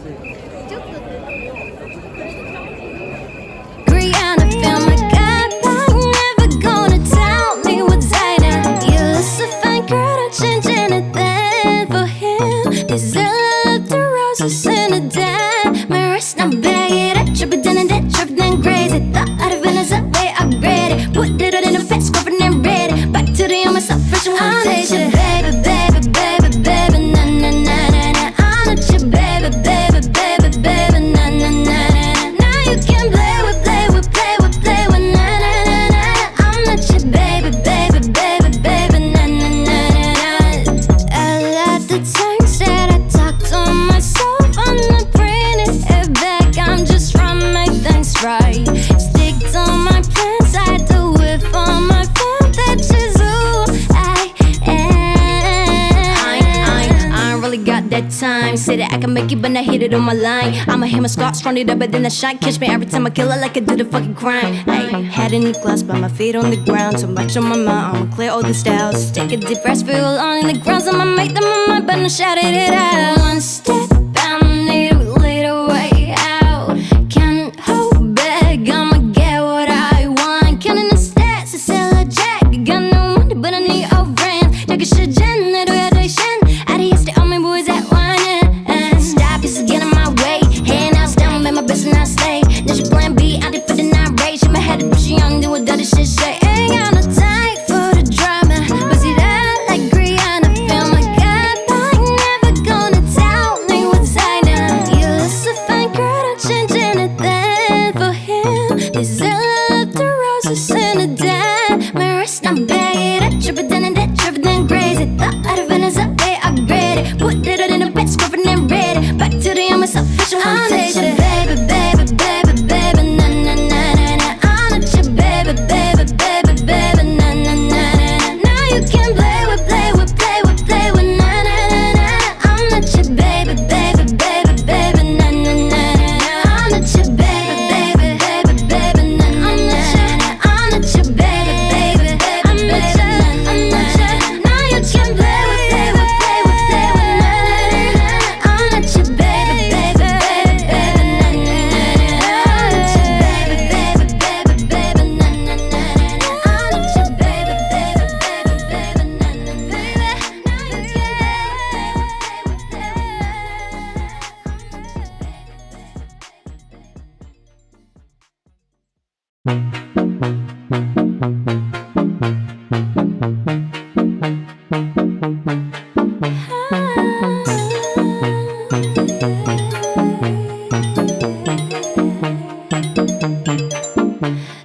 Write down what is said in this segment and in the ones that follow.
Agree and I feel my gut, but you're never gonna tell me what's hiding. You look so fine, girl, don't change anything for him. This love the roses in the dead. My wrist now bag it up, trip it down and that trip then crazy. Thought out of Venice, way upgraded. Put it all in a fast, covered and ready. Back to the young myself, fresh and one day. Baby, baby, baby, baby, na na na na na. I'm not your baby, baby, baby, baby, na na na na. Now you can play with, play with, play with, play with, na na na na. I'm not your baby, baby, baby, baby, na na na na. I love the times that I talk to myself. I'm not bringing it back. I'm just trying to make things right. Stick to my plans. I do it for my fam. That's just who I am. I ain't really got that time. Say that I can make it, but not hit it on my line. I'ma hit my scars, run it up, but then I shine. Catch me every time I kill it like I did a fucking crime. Ay, head in the glass, but my feet on the ground. Too much on my mind, I'ma clear all the styles. Take a deep breath, feel on the ground. I'ma make them on my mind, but I'm shouting it out. One step, I need a little way out. Can't hold back, I'ma get what I want. Counting the stats, it's still a jack. Got no money, but I need all friends. Take a shit, Jen, I do it, I shin. I do yes, all my boys at one. Stop, it's getting my way. Hand out, stand, make my best and I stay. Then she plan B, I did for the night rage. In my head, but she young, do what dirty shit say. Ain't got no time for the drama. But see that like Rihanna, feel my gut, but you're never gonna tell me what's hiding. You look so fine, girl, don't change anything for him. This love the roses in the dead. My wrist now bag it up, trip it down and that trip it then crazy. Thought out of Venice, way upgraded. Put it all in a best, covered and ready. Back to the young myself, fresh and one day. Baby, baby, baby, baby, na na na na na. I'm not your baby, baby, baby, baby, na na na na. Now you can play with, play with, play with, play with, na na na na. I'm not your baby, baby, baby, baby, na na na na. I'm not your baby, baby, baby, baby, na na na na. I'm not your baby, baby, I'm not your, I'm not your. Now you can play with, play with, play with, play with, na na na na. I'm not your baby, baby, baby, baby, na na na na. I'm not your baby, baby, baby, baby, na na na na. I'm not your baby, baby, baby, baby, na na na. Now you can play with, play with, play with,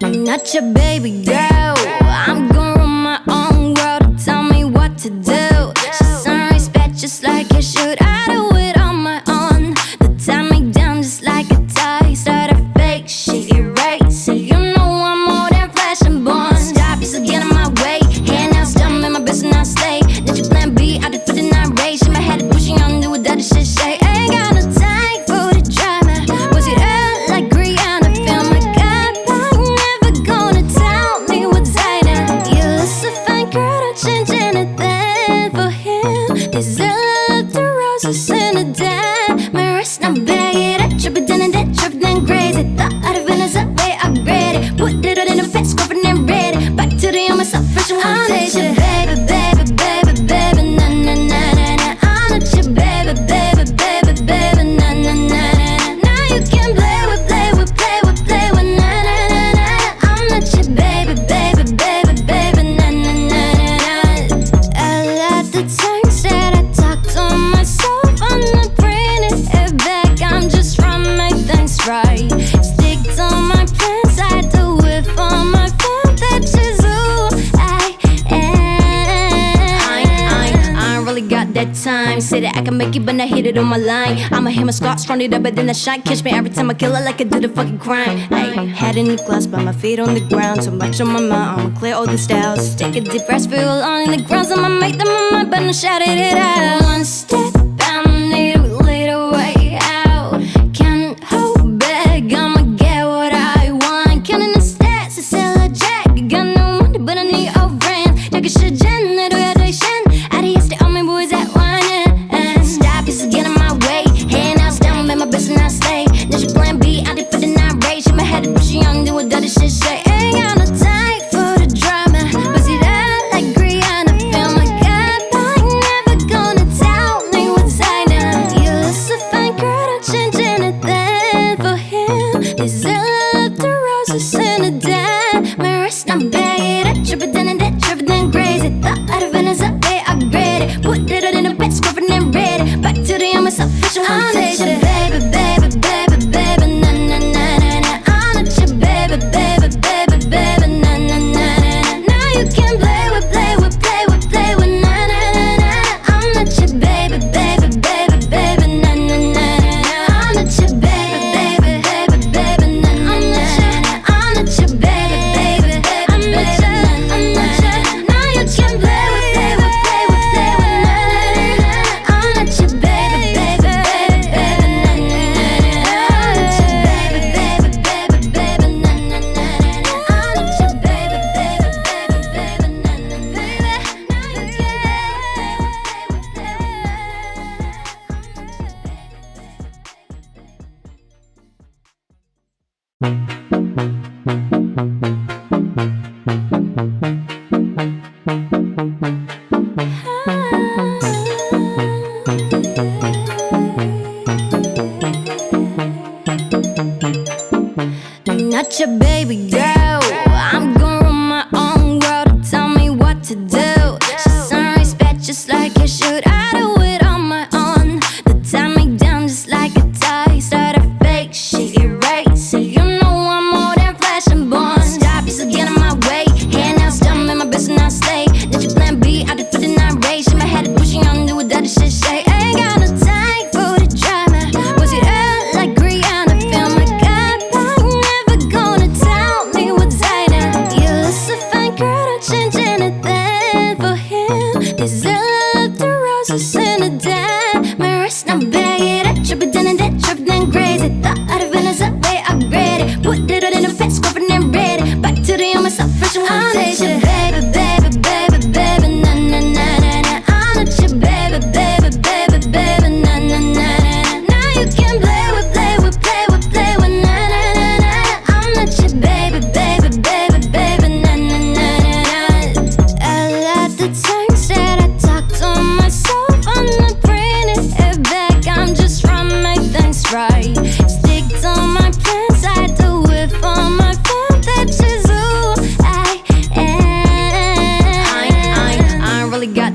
I'm not your baby girl. I'm gonna run my own world. Tell me what to do. She's on respect just like you should. I do it on my own. They tie me down just like a tie. Start a fake shit, erase it. You know I'm more than flesh and bone. Stop, you still get in my way. Hand out, still make my best and I stay. Did you plan B? I did for the night rage. In my head, pushing on, do what that shit say. Ain't got no time for the drama. Was it out like Rihanna? Feel my gut, but you're never gonna tell me what's hiding. You look so fine, girl, don't change anything for him. This love the roses in the dead. My wrist now bag it up, trip it down and that trip then crazy. Thought out of Venice, way upgraded. Put it all in a fast, covered and ready. Back to the young myself, fresh and one day. Baby, baby, baby, baby, na na na na na. I'm not your baby, baby, baby, baby, na na na na. Now you can play with, play with, play with, play with, na na na na. I'm not your baby, baby, baby, baby, na na na na. I love the times that I talk to myself. I'm not bringing it back. I'm just trying to make things right. Stick to my plans. I do it for my fam. That's just who I am. I ain't really got that time. Say that I can make it, but not hit it on my line. I'ma hit my scars, run it up, but then I shine. Catch me every time I kill it like I did a fucking crime. Ay, head in the glass, but my feet on the ground. Too much on my mind, I'ma clear all the styles. Take a deep breath, feel on the ground. I'ma make them on my mind, but I'm shouting it out. One step, I need a little way out. Can't hold back, I'ma get what I want. Counting the stats, it's still a jack. Got no money, but I need all friends. Take a shit, Jen, I do it, I shin. I do yes, all my boys at one. Stop, it's getting my way. Hand out, stand, make my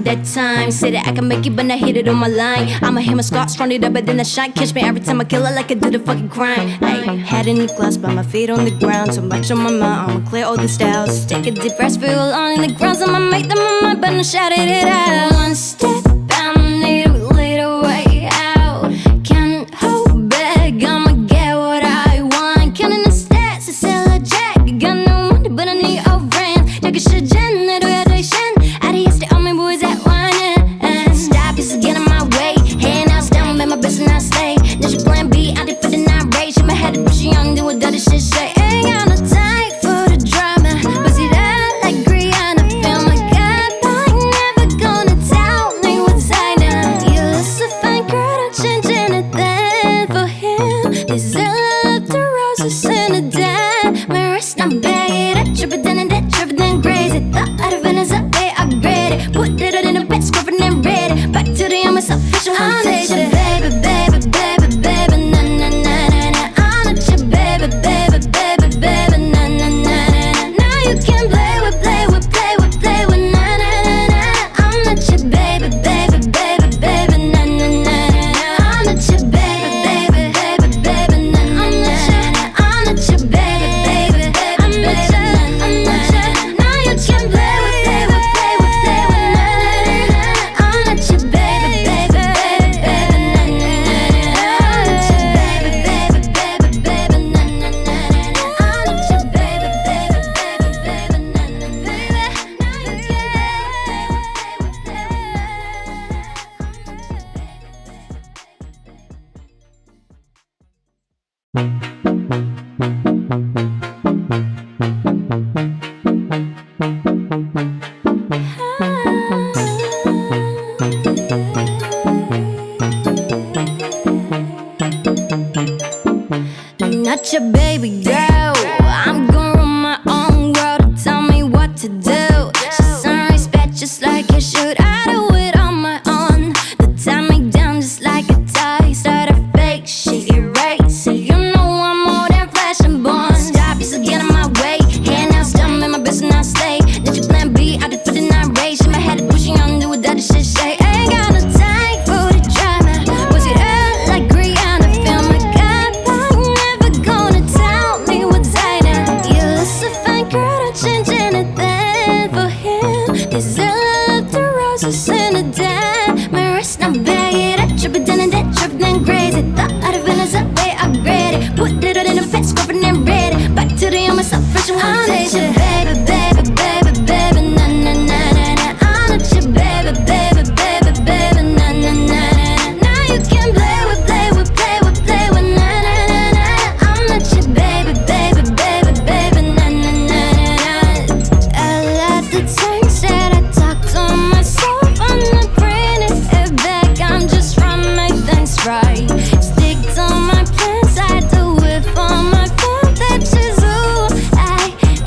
that time. Say that I can make it, but not hit it on my line. I'ma hit my scars, run it up, but then I shine. Catch me every time I kill it like I did a fucking crime. Ay, head in the glass, but my feet on the ground. So much on my mind, I'ma clear all the styles. Take a deep breath, feel on the ground. I'ma make them on my mind, but not shout it out. One step, I need a little way out. Can't hold back, I'ma get what I want. Counting the stats, it's still a jack. Got no money, but I need all friends. 저기 시즌으로 해도 신 아리에스 때 all boys at one. Stop, this is getting my way. Hand out, down, make my best and I stay. There's your plan B, I did for the night rage. Shake my head, pushing on, do what other shit say. Ain't got no time for the drama. Bust it out like Rihanna. Feel my God, but I ain't never gonna tell me what's I know. You look so fine, girl, don't change anything for him. This is a love to roses in a dime. My wrist, I'm bad, I trip it down and that trip it then crazy. Thought out of Venice, I upgrade it. Put it in a bed, scrubbing and ready. Back to the I'm official foundation. Baby, baby, baby, baby, na na na na na. I'm not your baby, baby, baby, baby, na na na na na. Now you can play with, play with, play with, play with, na na na na. I'm not your baby, baby, baby, baby, na na na na. I'm not your baby, baby, baby, baby, na na na na. I'm not your baby, baby, baby, I'm not your, I'm not your. Now you can play with, play with, play with, play with, na na na na. I'm not your baby, baby, baby, baby, na na na na. I'm not your baby, baby, baby, baby, na na na na. I'm not your baby, baby, baby, baby, na na baby. Now you can play with, play with, play with, Not your baby girl. I'm gonna run my own world. Tell me what to do. She's on respect just like you should. I do it on my own. They tie me down just like a tie. Start a fake shit, erase it. You know I'm more than flesh and bone. Stop, you still get in my way. Hand out, stuff, make my business not stay. Let your plan B, I did for the night rage. In my head, pushing on, do what other shit say. Ain't got no time for the drama. Was it out like Rihanna? Feel my God, but I ain't never gonna tell me what's I know. You look so fine, girl, don't change anything for him. This is a love to roses in a dime. My wrist, I'm bagged, I trip it down and that trip then crazy. Thought out of Venice, I upgrade it. Put it in a bed, scrubbing and ready. Back to the I'm myself, fresh and foundation. Baby, baby, baby, baby, na na na na na. I'm not your baby, baby, baby, baby, na na na na na. Now you can play with, play with, play with, play with, na na na na. I'm not your baby, baby, baby, baby, na na na na na. A lot of times that I talk to myself, I'm not bringing it back. I'm just trying to make things right. Stick to my plans, I do it for my fam. That's just who I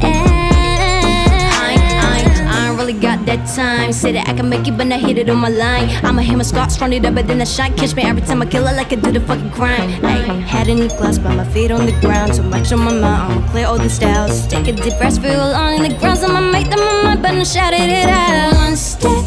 am. I ain't really got that time. Say that I can make it, but not hit it on my line. I'ma hit my scars, run it up, but then I shine. Catch me every time I kill it like I did a fucking crime. Ay, head in the glass, but my feet on the ground. So much on my mind, I'ma clear all the styles. Take a deep breath, feel on the ground. I'ma make them on my mind, but not shout it out. One step,